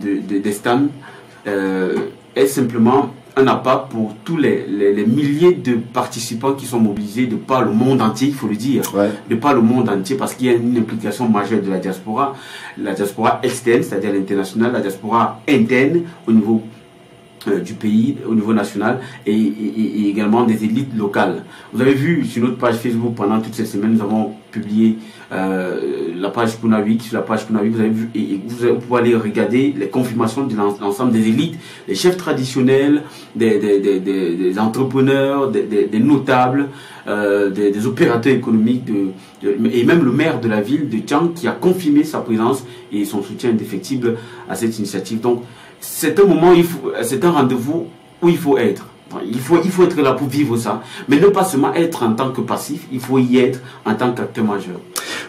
des stands est simplement un appât pour tous les milliers de participants qui sont mobilisés de par le monde entier, il faut le dire, de par le monde entier, parce qu'il y a une implication majeure de la diaspora externe, c'est-à-dire l'international, la diaspora interne au niveau du pays, au niveau national, et également des élites locales. Vous avez vu sur notre page Facebook pendant toutes ces semaines, nous avons publié la page Kuna Week. Sur la page Kuna Week, vous avez vu, et vous pouvez aller regarder les confirmations de l'ensemble des élites, les chefs traditionnels, des entrepreneurs, des notables, des opérateurs économiques, et même le maire de la ville de Tchang qui a confirmé sa présence et son soutien indéfectible à cette initiative. Donc, c'est un moment, c'est un rendez-vous où il faut être. Il faut être là pour vivre ça, mais ne pas seulement être en tant que passif, il faut y être en tant qu'acteur majeur.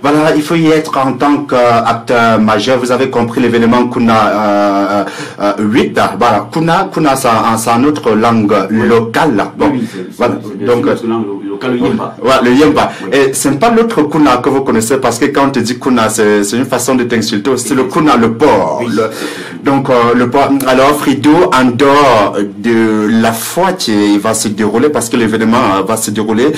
Voilà, il faut y être en tant qu'acteur majeur. Vous avez compris l'événement Kuna 8. Voilà, Kuna c'est en notre langue locale. Bon, Oui, voilà. Donc, le Yemba. Ouais, le Yemba. Oui. Et c'est pas l'autre Kuna que vous connaissez, parce que quand on te dit Kuna, c'est une façon de t'insulter. C'est le Kuna, le porc. Oui. Donc, le porc. Alors, Frido, en dehors de la fois qui va se dérouler, parce que l'événement va se dérouler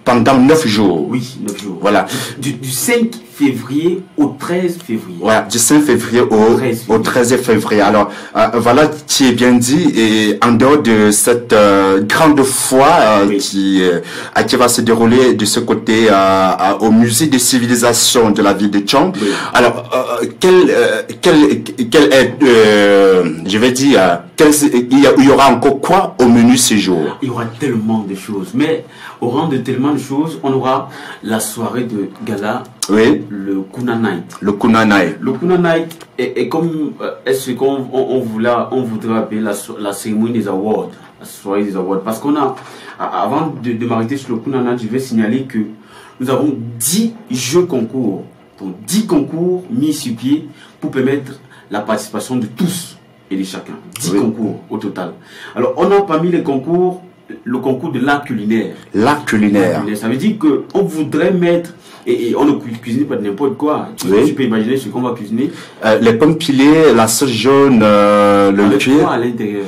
pendant 9 jours. Oui, 9 jours. Voilà. Du 5 février au 13 février. Voilà, du 5 février au 13 février. Alors, voilà, tu es bien dit, et en dehors de cette grande foire oui. qui va se dérouler de ce côté au musée des civilisations de la ville de Tchang. Oui. Alors, quel est, je vais dire, il y aura encore quoi au menu ce jour? Il y aura tellement de choses, mais au rang de tellement de choses, on aura la soirée de gala. Oui. Le Kuna Night. Le Kuna Night. Le Kuna Night est comme est-ce qu'on voudrait appeler la cérémonie des awards, la soirée des awards. Parce qu'on a, avant de m'arrêter sur le Kuna Night, je vais signaler que nous avons 10 jeux concours. Donc 10 concours mis sur pied pour permettre la participation de tous et de chacun. 10 oui. concours au total. Alors on a parmi les concours le concours de l'art culinaire. L'art culinaire. Ça veut dire qu'on voudrait mettre, et on ne cuisine pas de n'importe quoi. Oui. Tu peux imaginer ce qu'on va cuisiner. Les pommes pilées, la sauce jaune, le cuir. À l'intérieur.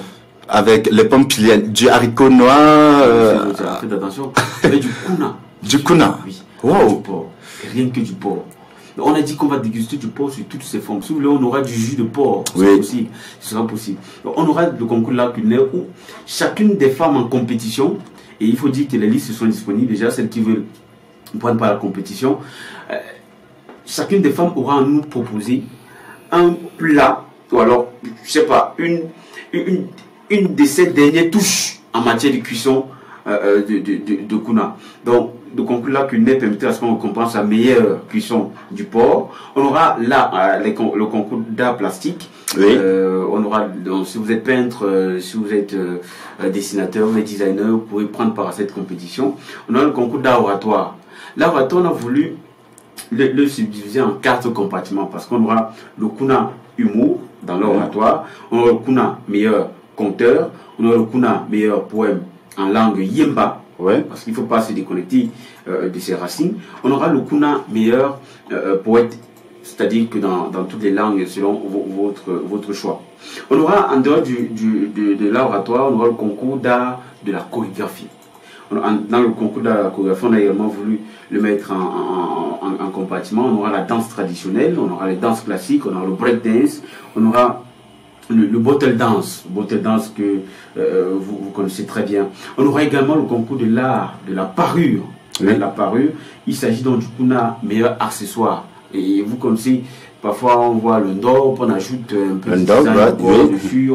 Avec les pommes pilées, du haricot noir. Faites attention. Avec du kuna. Du kuna. Oui. Wow. Du porc. Rien que du porc. On a dit qu'on va déguster du porc sur toutes ses formes. Si vous voulez, on aura du jus de porc. Oui. Possible. Ce sera possible. Donc, on aura le concours de l'art culinaire où chacune des femmes en compétition, et il faut dire que les listes sont disponibles déjà, celles qui veulent prendre part à la compétition, chacune des femmes aura à nous proposer un plat, ou alors, je sais pas, une de ces dernières touches en matière de cuisson de kuna. Donc, le concours là culinaire permettra à ce qu'on compense la meilleure cuisson du porc. On aura là le concours d'art plastique. Oui. On aura, donc, si vous êtes peintre, si vous êtes dessinateur, vous êtes designer, vous pouvez prendre part à cette compétition. On aura le concours d'art oratoire. L'art oratoire, on a voulu le subdiviser en 4 compartiments parce qu'on aura le kuna humour dans l'oratoire, on aura le kuna meilleur conteur, on aura le kuna meilleur poème en langue yemba, ouais. parce qu'il ne faut pas se déconnecter de ses racines. On aura le kuna meilleur poète, c'est-à-dire que dans toutes les langues selon votre choix. On aura en dehors de l'oratoire, on aura le concours d'art de la chorégraphie. Dans le concours de la chorégraphie, on a également voulu le mettre en compartiment. On aura la danse traditionnelle, on aura les danses classiques, on aura le breakdance, on aura le bottle dance que vous connaissez très bien. On aura également le concours de l'art de la parure. Oui. La parure, il s'agit donc du kuna meilleur accessoire. Et vous connaissez, parfois on voit le ndop, on ajoute un peu de design dessus.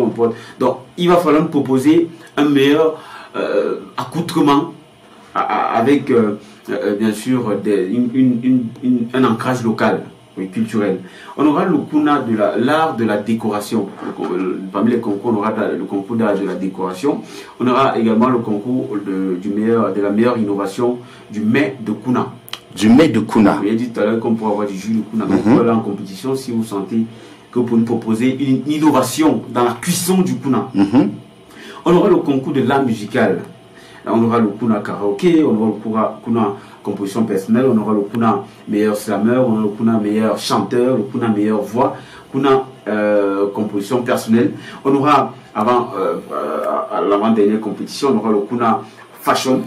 Donc il va falloir nous proposer un meilleur accoutrement avec bien sûr un ancrage local. Oui, culturel. On aura le kuna de l'art de la décoration. Parmi les concours, on aura le concours d'art de la décoration. On aura également le concours de la meilleure innovation du mets de kuna. Du mets de kuna. Vous avez dit tout à l'heure qu'on pourrait avoir du jus de kuna. Donc, vous pouvez aller en compétition si vous sentez que vous pouvez nous proposer une innovation dans la cuisson du kuna. On aura le concours de l'art musical. Là, on aura le kuna karaoké, on aura le kuna composition personnelle, on aura le kuna meilleur slammer, on aura le kuna meilleur chanteur, le kuna meilleure voix, kuna compositions personnelles. On aura, à l'avant-dernière compétition, on aura le Kuna Fashion,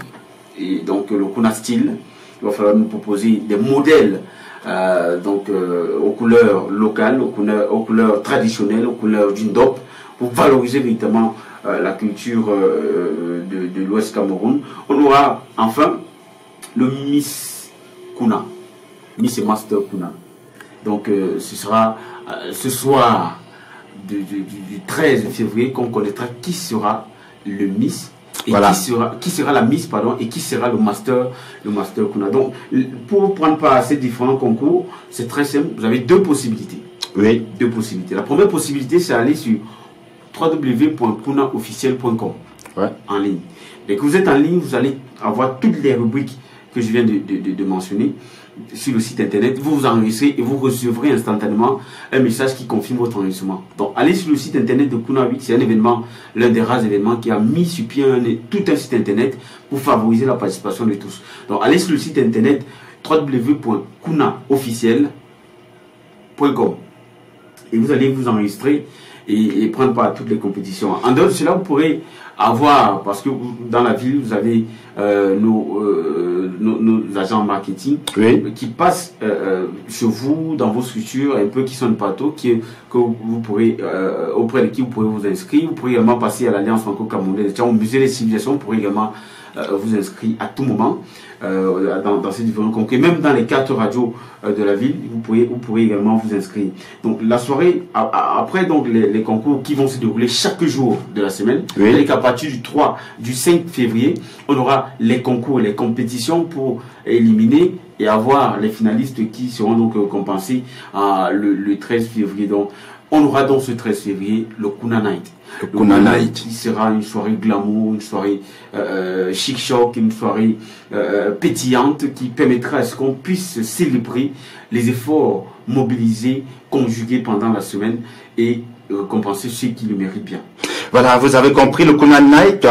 et donc le Kuna Style. Il va falloir nous proposer des modèles aux couleurs locales, aux couleurs traditionnelles, aux couleurs du Ndop, pour valoriser véritablement la culture de l'Ouest Cameroun. On aura enfin le Miss Kuna, Miss et Master Kuna. Donc ce sera ce soir du 13 février qu'on connaîtra qui sera le Miss et qui sera la Miss, pardon, et qui sera le Master Kuna. Donc pour prendre part à ces différents concours, c'est très simple, vous avez deux possibilités. Oui. Deux possibilités. La première possibilité, c'est aller sur www.kunaofficiel.com en ligne. Dès que vous êtes en ligne, vous allez avoir toutes les rubriques que je viens de mentionner sur le site internet. Vous vous enregistrez et vous recevrez instantanément un message qui confirme votre enregistrement. Donc allez sur le site internet de Kuna 8, c'est un événement, l'un des rares événements qui a mis sur pied tout un site internet pour favoriser la participation de tous. Donc allez sur le site internet www.kunaofficiel.com et vous allez vous enregistrer et prendre part à toutes les compétitions. En dehors de cela, vous pourrez avoir, parce que dans la ville, vous avez nos agents marketing qui passent chez vous, dans vos structures, un peu qui sont de partout, que vous pourrez, auprès de qui vous pourrez vous inscrire. Vous pourrez également passer à l'Alliance franco-camerounaise, au musée des civilisations, vous pourrez également vous inscrire à tout moment dans ces différents concours. Même dans les 4 radios de la ville, vous pourrez également vous inscrire. Donc la soirée, après donc les concours qui vont se dérouler chaque jour de la semaine, et qu'à partir du 5 février, on aura les concours, les compétitions pour éliminer et avoir les finalistes qui seront donc compensés le 13 février. Donc on aura donc ce 13 février le Kuna Night. Le Kuna Night qui sera une soirée glamour, une soirée chic-choc, une soirée pétillante qui permettra à ce qu'on puisse célébrer les efforts mobilisés, conjugués pendant la semaine et compenser ceux qui le méritent bien. Voilà, vous avez compris, le Kuna Night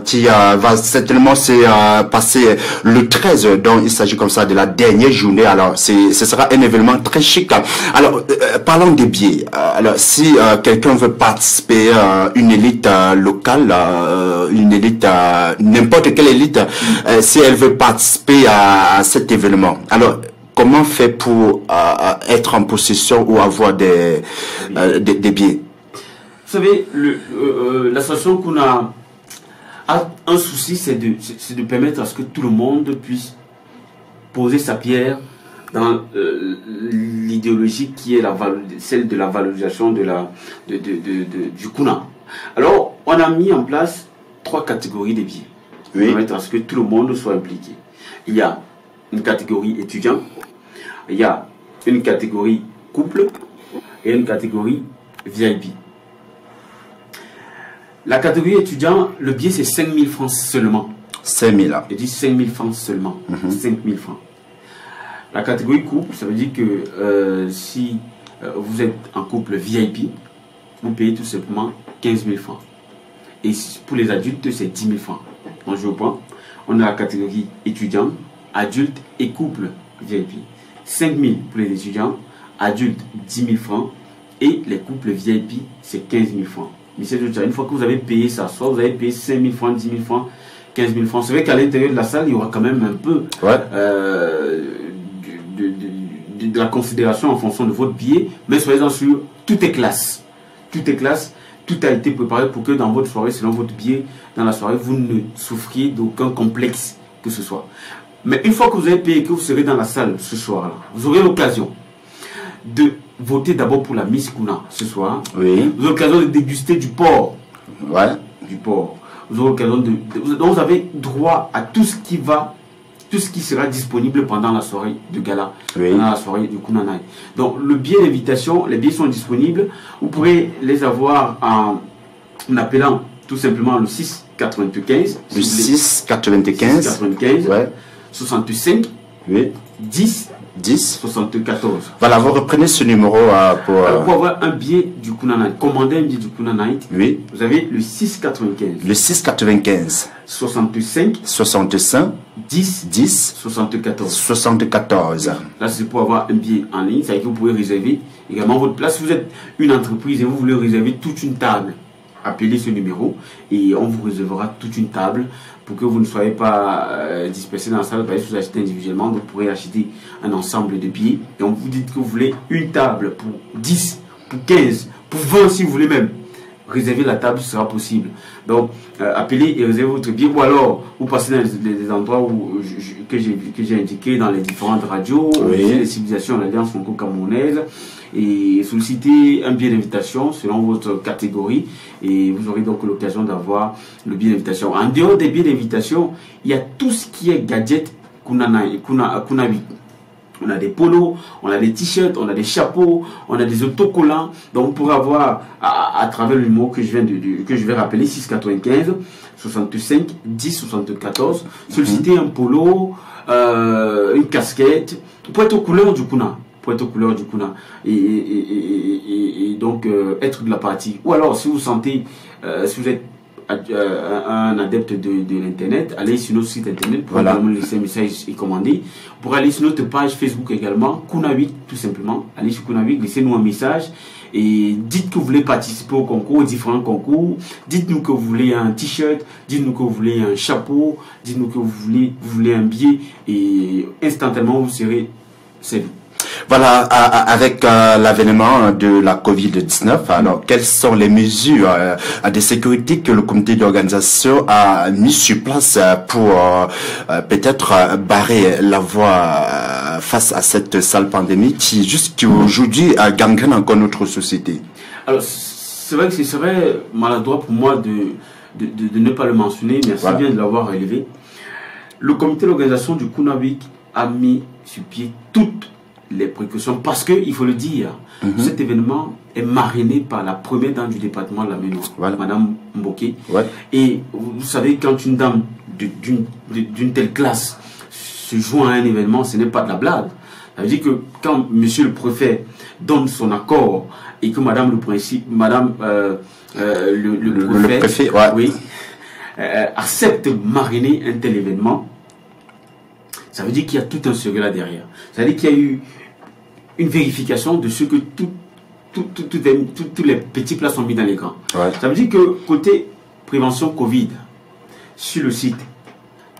qui va certainement se passer le 13, donc il s'agit comme ça de la dernière journée. Alors ce sera un événement très chic. Alors parlons des billets. Alors si quelqu'un veut participer, une élite locale, une élite, n'importe quelle élite, si elle veut participer à cet événement, alors comment faire pour être en possession ou avoir des billets? Vous savez, l'association Kuna a un souci, c'est de permettre à ce que tout le monde puisse poser sa pierre dans l'idéologie qui est celle de la valorisation du Kuna. Alors, on a mis en place 3 catégories de billets pour permettre à ce que tout le monde soit impliqué. Il y a une catégorie étudiant, il y a une catégorie couple et une catégorie VIP. La catégorie étudiant, le billet c'est 5 000 francs seulement. 5 000. Je dis 5 000 francs seulement. 5 000 francs. La catégorie couple, ça veut dire que si vous êtes en couple VIP, vous payez tout simplement 15 000 francs. Et pour les adultes, c'est 10 000 francs. Donc je reprends. On a la catégorie étudiant, adulte et couple VIP. 5 000 pour les étudiants, adultes 10 000 francs et les couples VIP, c'est 15 000 francs. Mais c'est déjà une fois que vous avez payé ça, soit vous avez payé 5 000 francs, 10 000 francs, 15 000 francs. C'est vrai qu'à l'intérieur de la salle, il y aura quand même un peu de la considération en fonction de votre billet, mais soyez-en sûr, tout est classe. Tout est classe, tout a été préparé pour que dans votre soirée, selon votre billet, dans la soirée, vous ne souffriez d'aucun complexe que ce soit. Mais une fois que vous avez payé, que vous serez dans la salle ce soir-là, vous aurez l'occasion de voter d'abord pour la Miss Kuna ce soir. Oui. Vous aurez l'occasion de déguster du porc. Du porc. Vous aurez l'occasion donc vous avez droit à tout ce qui sera disponible pendant la soirée de gala, pendant la soirée du Kuna Night. Donc le billet d'invitation, les billets sont disponibles. Vous pourrez les avoir en appelant tout simplement le 695. Le 695. 65 10 10 74. Voilà, vous reprenez ce numéro pour... Alors, pour avoir un billet du Kuna Night, commander un billet du Kuna Night, oui. Vous avez le 6,95. Le 6,95. 65 10 74. Là, c'est pour avoir un billet en ligne. C'est-à-dire que vous pouvez réserver également votre place. Si vous êtes une entreprise et vous voulez réserver toute une table, appelez ce numéro et on vous réservera toute une table pour que vous ne soyez pas dispersés dans la salle. Si vous achetez individuellement, vous pourrez acheter un ensemble de billets et on vous dit que vous voulez une table pour 10, pour 15, pour 20 si vous voulez même. Réserver la table, ce sera possible. Donc, appelez et réservez votre billet. Ou alors, vous passez dans les endroits que j'ai indiqués dans les différentes radios, les civilisations de l'Alliance franco-camerounaise, et sollicitez un billet d'invitation selon votre catégorie. Et vous aurez donc l'occasion d'avoir le billet d'invitation. En dehors des billets d'invitation, il y a tout ce qui est gadget Kuna 8. On a des polos, on a des t-shirts, on a des chapeaux, on a des autocollants. Donc, vous pourrez avoir, à travers le numéro que je vais rappeler, 6,95, 65, 10, 74, solliciter un polo, une casquette, pour être aux couleurs du Kuna. Et donc, être de la partie. Ou alors, si vous sentez, si vous êtes un adepte de l'internet, allez sur notre site internet pour laisser un message et commander. Pour aller sur notre page Facebook également, Kuna 8 tout simplement. Allez sur Kuna 8, laissez-nous un message et dites que vous voulez participer au concours, aux différents concours. Dites-nous que vous voulez un t-shirt, dites-nous que vous voulez un chapeau, dites-nous que vous voulez un billet et instantanément vous serez servi. Voilà, avec l'avènement de la Covid-19, alors quelles sont les mesures de sécurité que le comité d'organisation a mis sur place pour peut-être barrer la voie face à cette sale pandémie qui jusqu'à aujourd'hui gangrène encore notre société? Alors, c'est vrai que ce serait maladroit pour moi de ne pas le mentionner. Merci bien de l'avoir relevé. Le comité d'organisation du Kuna 8 a mis sur pied toutes les précautions parce que, il faut le dire, cet événement est marrainé par la première dame du département de la Ménois, Madame Mboké. Et vous savez, quand une dame d'une telle classe se joint à un événement, ce n'est pas de la blague. Ça veut dire que quand monsieur le préfet donne son accord et que madame le préfet accepte marrainer un tel événement, ça veut dire qu'il y a tout un secret là derrière. Ça veut dire qu'il y a eu une vérification de ce que tous les petits plats sont mis dans l'écran. Ça veut dire que côté prévention Covid, sur le site,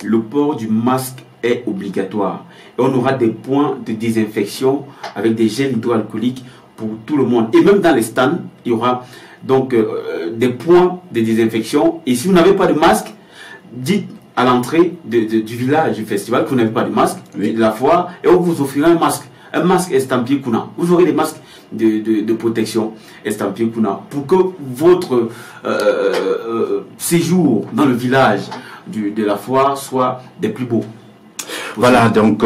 le port du masque est obligatoire. Et on aura des points de désinfection avec des gels hydroalcooliques pour tout le monde. Et même dans les stands, il y aura donc des points de désinfection. Et si vous n'avez pas de masque, dites à l'entrée du village, du festival, que vous n'avez pas de masque, de la foire, et on vous offrira un masque estampillé Kuna. Vous aurez des masques de protection estampillé Kuna pour que votre séjour dans le village de la foire soit des plus beaux. Voilà, donc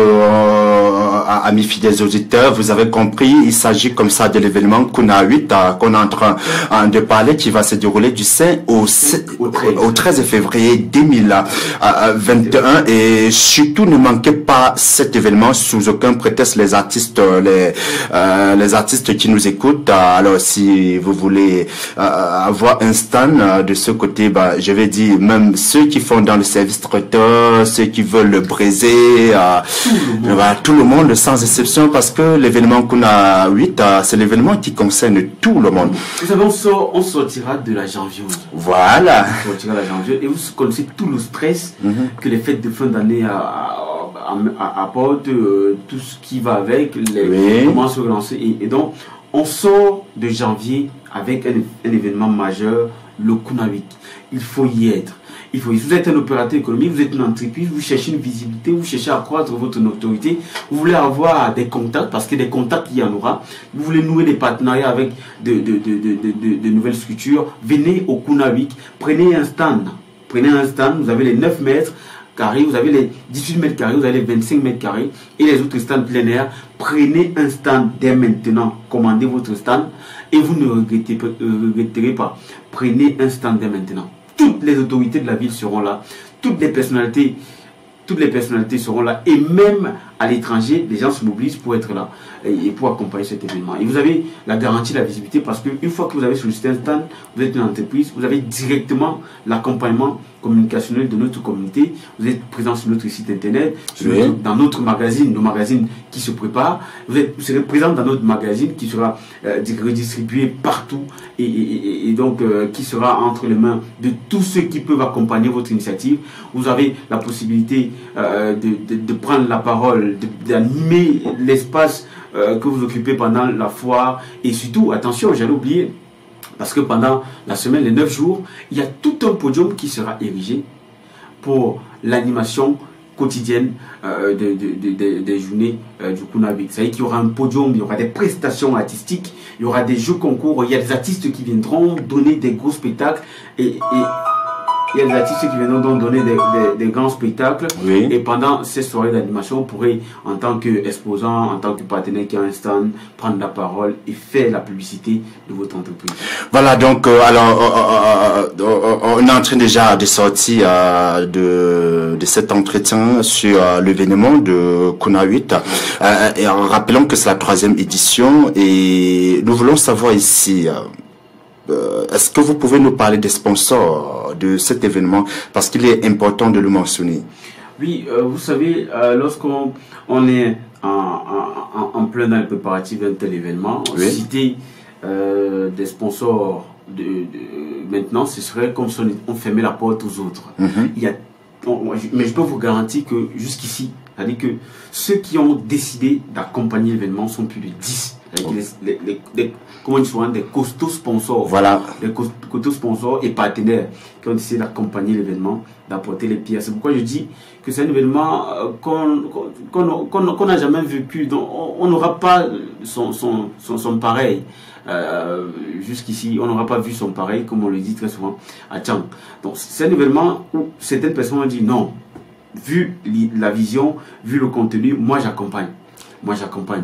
amis fidèles auditeurs, vous avez compris, il s'agit comme ça de l'événement Kuna 8 qu'on est en train de parler, qui va se dérouler du 5 au 13 février 2021. Et surtout, ne manquez pas cet événement sous aucun prétexte. Les artistes qui nous écoutent, alors si vous voulez avoir un stand de ce côté, je vais dire, même ceux qui font dans le service traiteur, ceux qui veulent le briser, tout le monde sans exception, parce que l'événement Kuna 8, c'est l'événement qui concerne tout le monde. Vous savez, on sortira de la janviose. Voilà. On sortira de la janviose et vous connaissez tout le stress que les fêtes de fin d'année apportent, tout ce qui va avec, comment se relancer. Et donc, on sort de janvier avec un événement majeur, le Kuna 8. Il faut y être. Vous êtes un opérateur économique, vous êtes une entreprise, vous cherchez une visibilité, vous cherchez à accroître votre notoriété, vous voulez avoir des contacts, parce que des contacts il y en aura, vous voulez nouer des partenariats avec de nouvelles structures, venez au Kuna 8, prenez un stand, vous avez les 9 mètres carrés, vous avez les 18 mètres carrés, vous avez les 25 mètres carrés, et les autres stands plein air. Prenez un stand dès maintenant, commandez votre stand, et vous ne regretterez pas. Prenez un stand dès maintenant. Toutes les autorités de la ville seront là, toutes les personnalités seront là, et même à l'étranger, les gens se mobilisent pour être là et pour accompagner cet événement. Et vous avez la garantie de la visibilité parce qu'une fois que vous avez sollicité un stand, vous êtes une entreprise, vous avez directement l'accompagnement communicationnel de notre communauté. Vous êtes présent sur notre site internet, dans notre magazine, nos magazines qui se préparent. Vous serez présent dans notre magazine qui sera redistribué partout et donc qui sera entre les mains de tous ceux qui peuvent accompagner votre initiative. Vous avez la possibilité de prendre la parole, d'animer l'espace que vous occupez pendant la foire. Et surtout, attention, j'allais oublier, parce que pendant la semaine, les 9 jours, il y a tout un podium qui sera érigé pour l'animation quotidienne des journées du Kunawik. C'est-à-dire qu'il y aura un podium, il y aura des prestations artistiques, il y aura des jeux concours, il y a des artistes qui viendront donner des gros spectacles et il y a des artistes qui viendront donc donner des grands spectacles. Oui. Et pendant ces soirées d'animation, vous pourrez, en tant qu'exposant, en tant que partenaire qui a un stand, prendre la parole et faire la publicité de votre entreprise. Voilà, donc, alors, on est en train déjà de sortir de cet entretien sur l'événement de Kuna8. Et rappelons que c'est la 3e édition et nous voulons savoir ici... est-ce que vous pouvez nous parler des sponsors de cet événement parce qu'il est important de le mentionner? Oui, vous savez, lorsqu'on est en plein dans les préparatifs d'un tel événement, oui. Citer des sponsors maintenant, ce serait comme si on fermait la porte aux autres. Mais je peux vous garantir que jusqu'ici, c'est-à-dire que ceux qui ont décidé d'accompagner l'événement sont plus de 10. Comment ils sont des costauds sponsors, voilà. Des costauds sponsors et partenaires qui ont décidé d'accompagner l'événement, d'apporter les pierres. C'est pourquoi je dis que c'est un événement qu'on n'a jamais vécu, donc on n'aura pas son pareil. Jusqu'ici, on n'aura pas vu son pareil, comme on le dit très souvent à Tchang. Donc c'est un événement où certaines personnes ont dit non, vu la vision, vu le contenu, moi j'accompagne.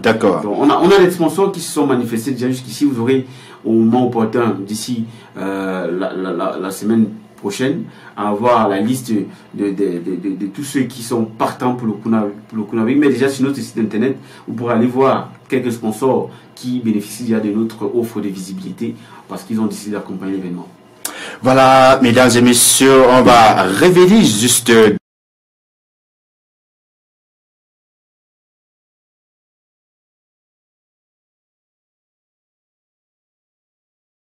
D'accord. On a des sponsors qui se sont manifestés déjà jusqu'ici. Vous aurez au moment opportun, d'ici la semaine prochaine, à avoir la liste de tous ceux qui sont partants pour le Kunawik. Mais déjà sur notre site internet, vous pourrez aller voir quelques sponsors qui bénéficient déjà de notre offre de visibilité parce qu'ils ont décidé d'accompagner l'événement. Voilà, mesdames et messieurs, on va révéler juste